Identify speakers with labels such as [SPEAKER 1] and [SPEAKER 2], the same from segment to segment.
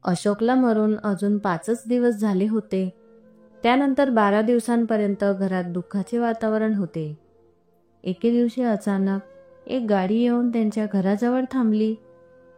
[SPEAKER 1] अशोकला मरून अजून 5च दिवस झाले होते. त्यानंतर 12 दिवसांपर्यंत घरात दुःखाचे वातावरण होते. एके दिवशी अचानक एक गाडी येऊन त्यांच्या घराजवळ थांबली.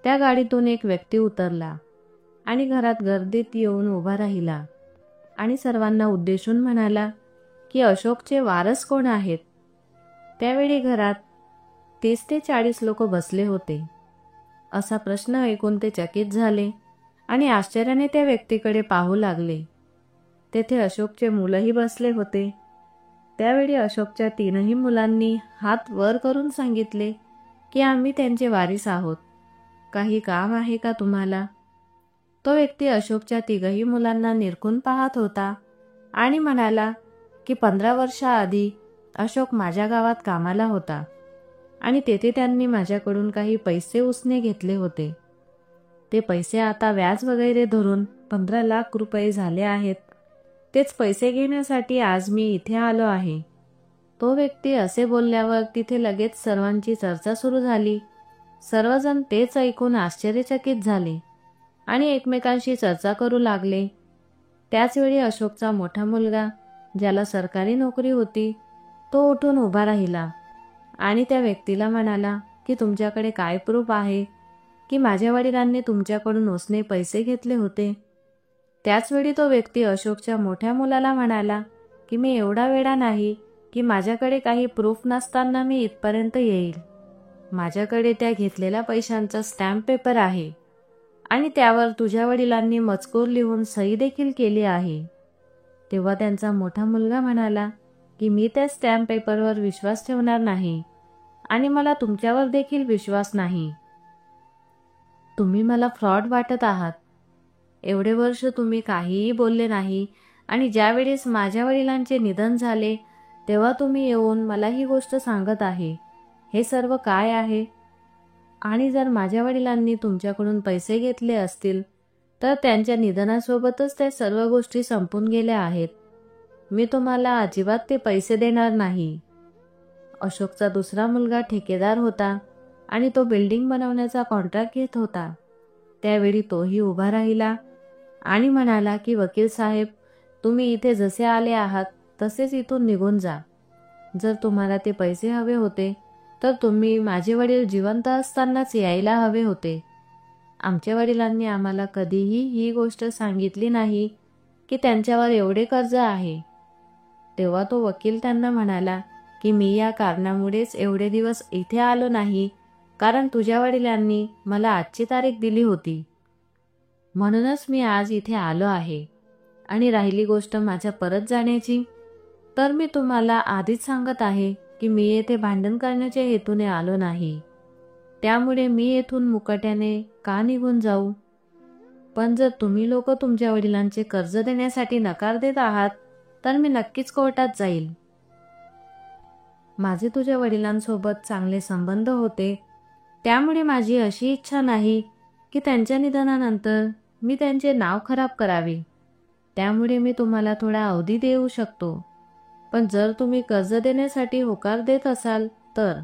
[SPEAKER 1] त्या गाडीतून एक व्यक्ती उतरला आणि घरात गर्दीत येऊन उभा राहिला आणि सर्वांना उद्देशून म्हणाला की अशोकचे वारस कोण आहेत. त्यावेळी घरात 30 ते 40 लोक बसले होते. असा प्रश्न ऐकून ते चकित झाले आणि आश्चर्याने त्या व्यक्तीकडे पाहू लागले. तेथे अशोकचे मुलंही बसले होते. त्यावेळी अशोकच्या 3ही मुलांनी हात वर करून सांगितले की आम्ही त्यांचे वारीस आहोत. काही काम आहे का तुम्हाला? तो व्यक्ती अशोकच्या 3ही मुलांना निरखून पाहत होता आणि म्हणाला की 15 वर्षाआधी अशोक माझ्या गावात कामाला होता आणि तेथे त्यांनी माझ्याकडून काही पैसे उसने घेतले होते. ते पैसे आता व्याज वगैरे धरून 15 लाख रुपये झाले आहेत. तेच पैसे घेण्यासाठी आज मी इथे आलो आहे. तो व्यक्ती असे बोलल्यावर तिथे लगेच सर्वांची चर्चा सुरू झाली. सर्वजण तेच ऐकून आश्चर्यचकित झाले आणि एकमेकांशी चर्चा करू लागले. त्याचवेळी अशोकचा मोठा मुलगा, ज्याला सरकारी नोकरी होती, तो उठून उभा राहिला आणि त्या व्यक्तीला म्हणाला की तुमच्याकडे काय प्रूफ आहे की माझ्या वडिलांनी तुमच्याकडून उसने पैसे घेतले होते? त्याचवेळी तो व्यक्ती अशोकच्या मोठ्या मुलाला म्हणाला की मी एवढा वेडा नाही की माझ्याकडे काही प्रूफ नसताना मी इथपर्यंत येईल. माझ्याकडे त्या घेतलेल्या पैशांचा स्टॅम्प पेपर आहे आणि त्यावर तुझ्या वडिलांनी मजकूर लिहून सही देखील केली आहे. तेव्हा त्यांचा मोठा मुलगा म्हणाला की मी त्या स्टॅम्प पेपरवर विश्वास ठेवणार नाही आणि मला तुमच्यावर देखील विश्वास नाही. तुम्ही मला फ्रॉड वाटत आहात. एवढे वर्ष तुम्ही काहीही बोलले नाही आणि ज्यावेळेस माझ्या वडिलांचे निधन झाले तेव्हा तुम्ही येऊन मला ही गोष्ट सांगत आहे. हे सर्व काय आहे? आणि जर माझ्या वडिलांनी तुमच्याकडून पैसे घेतले असतील तर त्यांच्या निधनासोबतच त्या सर्व गोष्टी संपून गेल्या आहेत. मी तुम्हाला अजिबात ते पैसे देणार नाही. अशोकचा दुसरा मुलगा ठेकेदार होता आणि तो बिल्डिंग बनवण्याचा कॉन्ट्रॅक्ट घेत होता. त्यावेळी तोही उभा राहिला आणि म्हणाला की वकील साहेब, तुम्ही इथे जसे आले आहात तसेच इथून निघून जा. जर तुम्हाला ते पैसे हवे होते तर तुम्ही माझे वडील जिवंत असतानाच यायला हवे होते. आमच्या वडिलांनी आम्हाला कधीही ही गोष्ट सांगितली नाही की त्यांच्यावर एवढे कर्ज आहे. तेव्हा तो वकील त्यांना म्हणाला की मी या कारणामुळेच एवढे दिवस इथे आलो नाही, कारण तुझ्या वडिलांनी मला आजची तारीख दिली होती. म्हणूनच मी आज इथे आलो आहे. आणि राहिली गोष्ट माझ्या परत जाण्याची, तर मी तुम्हाला आधीच सांगत आहे की मी येथे भांडण करण्याच्या हेतूने आलो नाही. त्यामुळे मी येथून मुकाट्याने का निघून जाऊ? पण जर तुम्ही लोक तुमच्या वडिलांचे कर्ज देण्यासाठी नकार देत आहात तर मी नक्कीच कोर्टात जाईल. माझे तुझ्या वडिलांसोबत चांगले संबंध होते, त्यामुळे माझी अशी इच्छा नाही की त्यांच्या निधनानंतर मी त्यांचे नाव खराब करावे. त्यामुळे मी तुम्हाला थोडा अवधी देऊ शकतो. पण जर तुम्ही कर्ज देण्यासाठी होकार देत असाल तर.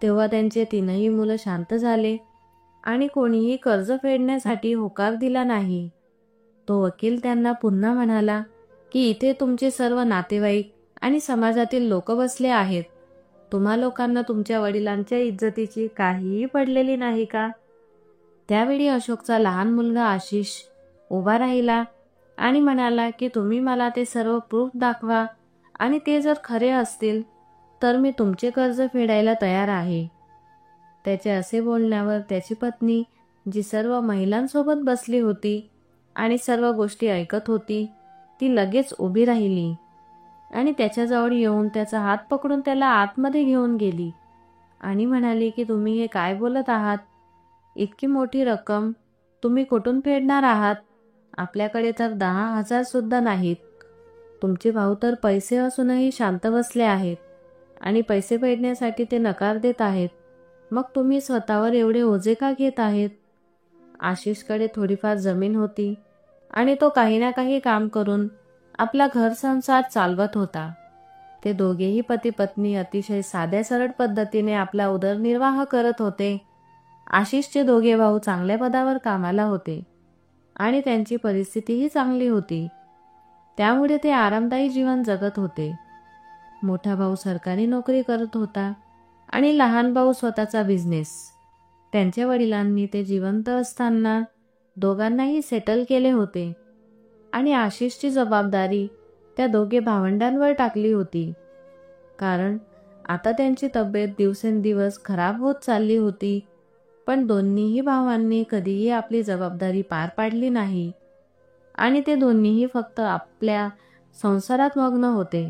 [SPEAKER 1] तेव्हा त्यांचे 3ही मुलं शांत झाले आणि कोणीही कर्ज फेडण्यासाठी होकार दिला नाही. तो वकील त्यांना पुन्हा म्हणाला की इथे तुमचे सर्व नातेवाईक आणि समाजातील लोक बसले आहेत. तुम्हा लोकांना तुमच्या वडिलांच्या इज्जतीची काहीही पडलेली नाही का? त्यावेळी अशोकचा लहान मुलगा आशिष उभा राहिला आणि म्हणाला की तुम्ही मला ते सर्व प्रूफ दाखवा आणि ते जर खरे असतील तर मी तुमचे कर्ज फेडायला तयार आहे. त्याचे असे बोलण्यावर त्याची पत्नी, जी सर्व महिलांसोबत बसली होती आणि सर्व गोष्टी ऐकत होती, ती लगेच उभी राहिली आणि त्याच्याजवळ येऊन त्याचा हात पकडून त्याला आतमध्ये घेऊन गेली आणि म्हणाली की तुम्ही हे काय बोलत आहात? इतकी मोठी रक्कम तुम्ही कुठून फेडणार आहात? आपल्याकडे तर 10,000 सुद्धा नाहीत. तुमचे भाऊ तर पैसे असूनही शांत बसले आहेत आणि पैसे फेडण्यासाठी ते नकार देत आहेत. मग तुम्ही स्वतःवर एवढे ओझे का घेत आहेत? आशिषकडे थोडीफार जमीन होती आणि तो काही ना काही काम करून आपला घर संसार चालवत होता. ते दोघेही पती पत्नी अतिशय साध्या सरळ पद्धतीने आपला उदरनिर्वाह करत होते. आशिषचे दोघे भाऊ चांगल्या पदावर कामाला होते आणि त्यांची परिस्थितीही चांगली होती. त्यामुळे ते आरामदायी जीवन जगत होते. मोठा भाऊ सरकारी नोकरी करत होता आणि लहान भाऊ स्वतःचा बिझनेस. त्यांच्या वडिलांनी ते जिवंत असताना दोघांनाही सेटल केले होते आणि आशिषची जबाबदारी त्या दोघे भावंडांवर टाकली होती. कारण आता त्यांची तब्येत दिवसेंदिवस खराब होत चालली होती. पण दोन्हीही भावांनी कधीही आपली जबाबदारी पार पाडली नाही आणि ते दोन्हीही फक्त आपल्या संसारात मग्न होते.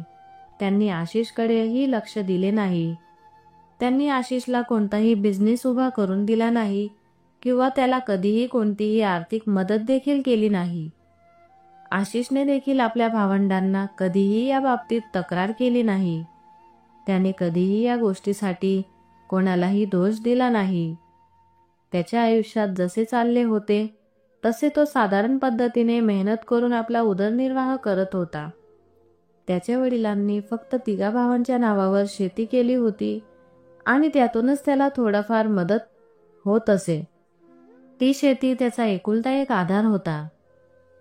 [SPEAKER 1] त्यांनी आशिषकडेही लक्ष दिले नाही. त्यांनी आशिषला कोणताही बिझनेस उभा करून दिला नाही किंवा त्याला कधीही कोणतीही आर्थिक मदत देखील केली नाही. आशिषने देखील आपल्या भावंडांना कधीही या बाबतीत तक्रार केली नाही. त्याने कधीही या गोष्टीसाठी कोणालाही दोष दिला नाही. त्याच्या आयुष्यात जसे चालले होते तसे तो साधारण पद्धतीने मेहनत करून आपला उदरनिर्वाह करत होता. त्याच्या वडिलांनी फक्त तिघा भावांच्या नावावर शेती केली होती आणि त्यातूनच त्याला थोडाफार मदत होत असे. ती शेती त्याचा एकुलता एक आधार होता.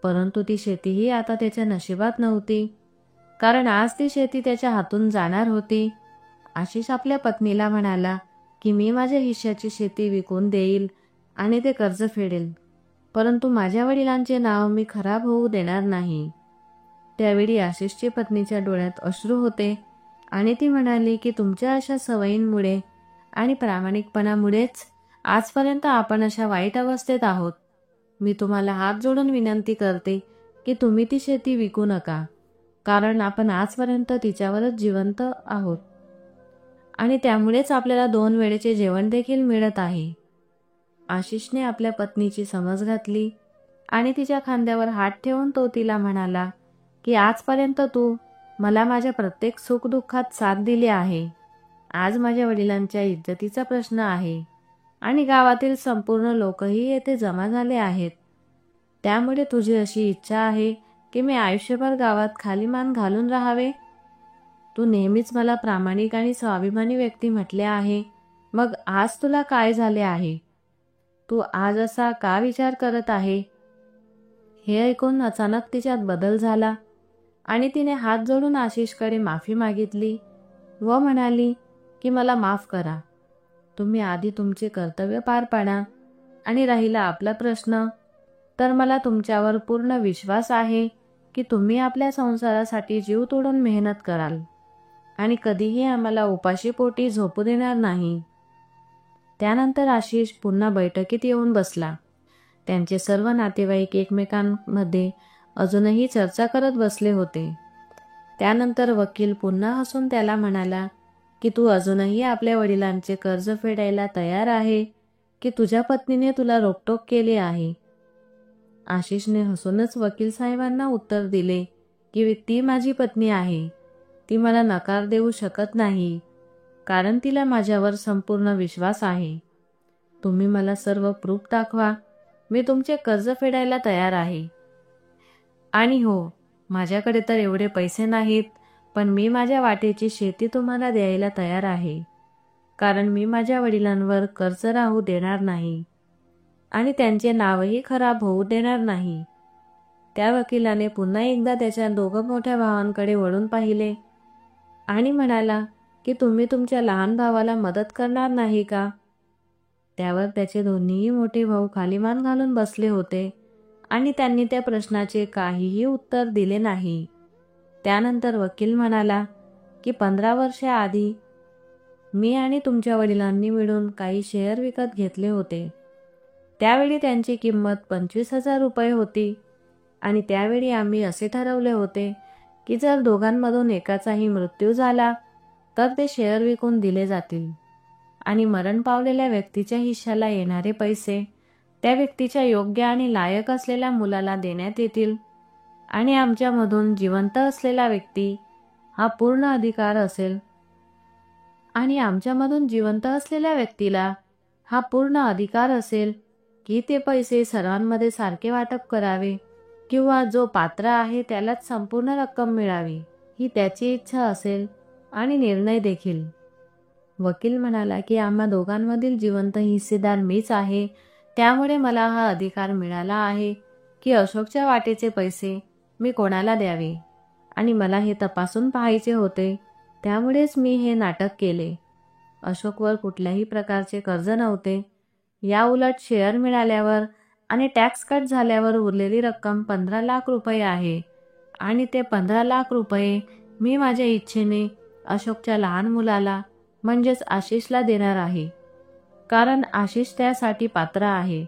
[SPEAKER 1] परंतु ती शेतीही आता त्याच्या नशिबात नव्हती, कारण आज ती शेती त्याच्या हातून जाणार होती. आशिष आपल्या पत्नीला म्हणाला की मी माझ्या हिश्श्याची शेती विकून देईल आणि ते कर्ज फेडेल, परंतु माझ्या वडिलांचे नाव मी खराब होऊ देणार नाही. त्यावेळी आशिषची पत्नीच्या डोळ्यात अश्रू होते आणि ती म्हणाली की तुमच्या अशा सवयींमुळे आणि प्रामाणिकपणामुळेच आजपर्यंत आपण अशा वाईट अवस्थेत आहोत. मी तुम्हाला हात जोडून विनंती करते की तुम्ही ती शेती विकू नका, कारण आपण आजपर्यंत तिच्यावरच जिवंत आहोत आणि त्यामुळेच आपल्याला 2 वेळेचे जेवण देखील मिळत आहे. आशिषने आपल्या पत्नीची समज घातली आणि तिच्या खांद्यावर हात ठेवून तो तिला म्हणाला की आजपर्यंत तू मला माझ्या प्रत्येक सुखदुःखात साथ दिली आहे. आज माझ्या वडिलांच्या इज्जतीचा प्रश्न आहे आणि गावातील संपूर्ण लोकही येथे जमा झाले आहेत. त्यामुळे तुझी अशी इच्छा आहे की मी आयुष्यभर गावात खाली मान घालून राहावे. तू नेहमीच मला प्रामाणिक आणि स्वाभिमानी व्यक्ती म्हटले आहे, मग आज तुला काय झाले आहे? तू आज असा का विचार करत आहे? हे ऐकून अचानक तिच्यात बदल झाला आणि तिने हात जोडून आशिषकडे माफी मागितली व म्हणाली की मला माफ करा. तुम्ही आधी तुमचे कर्तव्य पार पाडा आणि राहिला आपला प्रश्न, तर मला तुमच्यावर पूर्ण विश्वास आहे की तुम्ही आपल्या संसारासाठी जीव तोडून मेहनत कराल आणि कधीही आम्हाला उपाशी पोटी झोपू देणार नाही. त्यानंतर आशिष पुन्हा बैठकीत येऊन बसला. त्यांचे सर्व नातेवाईक एकमेकांमध्ये अजूनही चर्चा करत बसले होते. त्यानंतर वकील पुन्हा हसून त्याला म्हणाला की तू अजूनही आपल्या वडिलांचे कर्ज फेडायला तयार आहे की तुझ्या पत्नीने तुला रोकटोक केली आहे? आशिषने हसूनच वकील साहेबांना उत्तर दिले की ती माझी पत्नी आहे. ती मला नकार देऊ शकत नाही, कारण तिला माझ्यावर संपूर्ण विश्वास आहे. तुम्ही मला सर्व प्रूफ दाखवा, मी तुमचे कर्ज फेडायला तयार आहे. आणि हो, माझ्याकडे तर एवढे पैसे नाहीत, पण मी माझ्या वाटेची शेती तुम्हाला द्यायला तयार आहे, कारण मी माझ्या वडिलांवर कर्ज राहू देणार नाही आणि त्यांचे नावही खराब होऊ देणार नाही. त्या वकिलाने पुन्हा एकदा त्याच्या 2 मोठ्या भावांकडे वळून पाहिले आणि म्हणाला की तुम्ही तुमच्या लहान भावाला मदत करणार नाही का? त्यावर त्याचे दोन्हीही मोठे भाऊ खाली मान घालून बसले होते आणि त्यांनी त्या प्रश्नाचे काहीही उत्तर दिले नाही. त्यानंतर वकील म्हणाला की 15 वर्षे आधी मी आणि तुमच्या वडिलांनी मिळून काही शेअर विकत घेतले होते. त्यावेळी त्यांची किंमत 25,000 रुपये होती आणि त्यावेळी आम्ही असे ठरवले होते की जर दोघांमधून एकाचाही मृत्यू झाला तर ते शेअर विकून दिले जातील आणि मरण पावलेल्या व्यक्तीच्या हिश्श्याला येणारे पैसे त्या व्यक्तीच्या योग्य आणि लायक असलेल्या मुलाला देण्यात येतील आणि आमच्यामधून जिवंत असलेला व्यक्ती हा पूर्ण अधिकार असेल आणि आमच्यामधून जिवंत असलेल्या व्यक्तीला हा पूर्ण अधिकार असेल की ते पैसे सर्वांमध्ये सारखे वाटप करावे किंवा जो पात्र आहे त्यालाच संपूर्ण रक्कम मिळावी, ही त्याची इच्छा असेल आणि निर्णय देखील. वकील म्हणाला की आम्हा दोघांमधील जिवंत हिस्सेदार मीच आहे, त्यामुळे मला हा अधिकार मिळाला आहे की अशोकच्या वाटेचे पैसे मी कोणाला द्यावे आणि मला हे तपासून पाहायचे होते, त्यामुळेच मी हे नाटक केले. अशोकवर कुठल्याही प्रकारचे कर्ज नव्हते. या उलट शेअर मिळाल्यावर आणि टॅक्स कट झाल्यावर उरलेली रक्कम 15 लाख रुपये आहे आणि ते 15 लाख रुपये मी माझ्या इच्छेने अशोकच्या लहान मुलाला म्हणजेच आशिषला देणार आहे, कारण आशिष त्यासाठी पात्र आहे.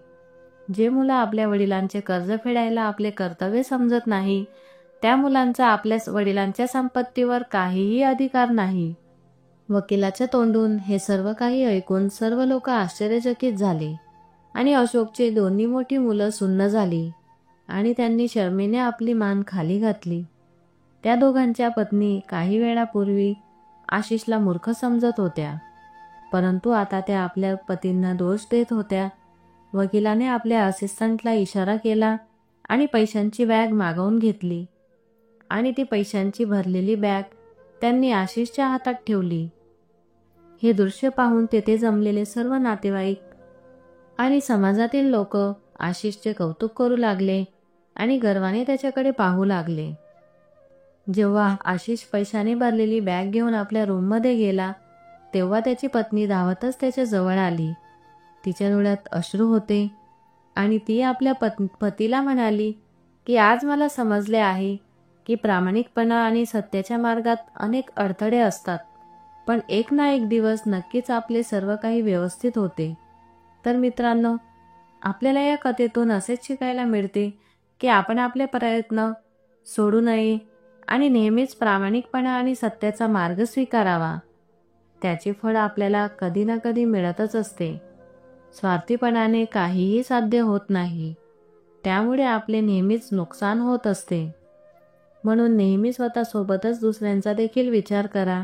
[SPEAKER 1] जे मुलं आपल्या वडिलांचे कर्ज फेडायला आपले कर्तव्य समजत नाही, त्या मुलांचा आपल्या वडिलांच्या संपत्तीवर काहीही अधिकार नाही. वकिलाच्या तोंडून हे सर्व काही ऐकून सर्व लोक आश्चर्यचकित झाले आणि अशोकची दोन्ही मोठी मुलं सुन्न झाली आणि त्यांनी शरमेने आपली मान खाली घातली. त्या दोघांच्या पत्नी काही वेळापूर्वी आशिषला मूर्ख समजत होत्या, परंतु आता त्या आपल्या पतींना दोष देत होत्या. वकिलाने आपल्या असिस्टंटला इशारा केला आणि पैशांची बॅग मागवून घेतली आणि ती पैशांची भरलेली बॅग त्यांनी आशिषच्या हातात ठेवली. हे दृश्य पाहून तेथे जमलेले सर्व नातेवाईक आणि समाजातील लोक आशिषचे कौतुक करू लागले आणि गर्वाने त्याच्याकडे पाहू लागले. जेव्हा आशिष पैशाने भरलेली बॅग घेऊन आपल्या रूममध्ये गेला, तेव्हा त्याची पत्नी धावतच त्याच्या जवळ आली. तिच्या डोळ्यात अश्रू होते आणि ती आपल्या पतीला म्हणाली की आज मला समजले आहे की प्रामाणिकपणा आणि सत्याच्या मार्गात अनेक अडथळे असतात, पण एक ना एक दिवस नक्कीच आपले सर्व काही व्यवस्थित होते. तर मित्रांनो, आपल्याला या कथेतून असेच शिकायला मिळते की आपण आपले प्रयत्न सोडू नये आणि नेहमीच प्रामाणिकपणा आणि सत्याचा मार्ग स्वीकारावा. त्याचे फळ आपल्याला कधी ना कधी मिळतच असते. स्वार्थीपणाने काहीही साध्य होत नाही, त्यामुळे आपले नेहमीच नुकसान होत असते. म्हणून नेहमी स्वतःसोबतच दुसऱ्यांचा देखील विचार करा.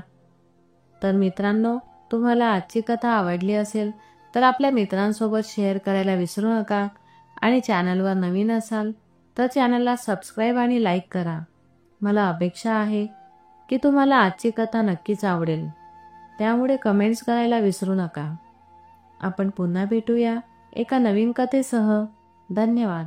[SPEAKER 1] तर मित्रांनो, तुम्हाला आजची कथा आवडली असेल तर आपल्या मित्रांसोबत शेअर करायला विसरू नका आणि चॅनलवर नवीन असाल तर चॅनलला सबस्क्राईब आणि लाईक करा. मला अपेक्षा आहे की तुम्हाला आजची कथा नक्कीच आवडेल, त्यामुळे कमेंट्स करायला विसरू नका. आपण पुन्हा भेटूया एका नवीन कथेसह. धन्यवाद.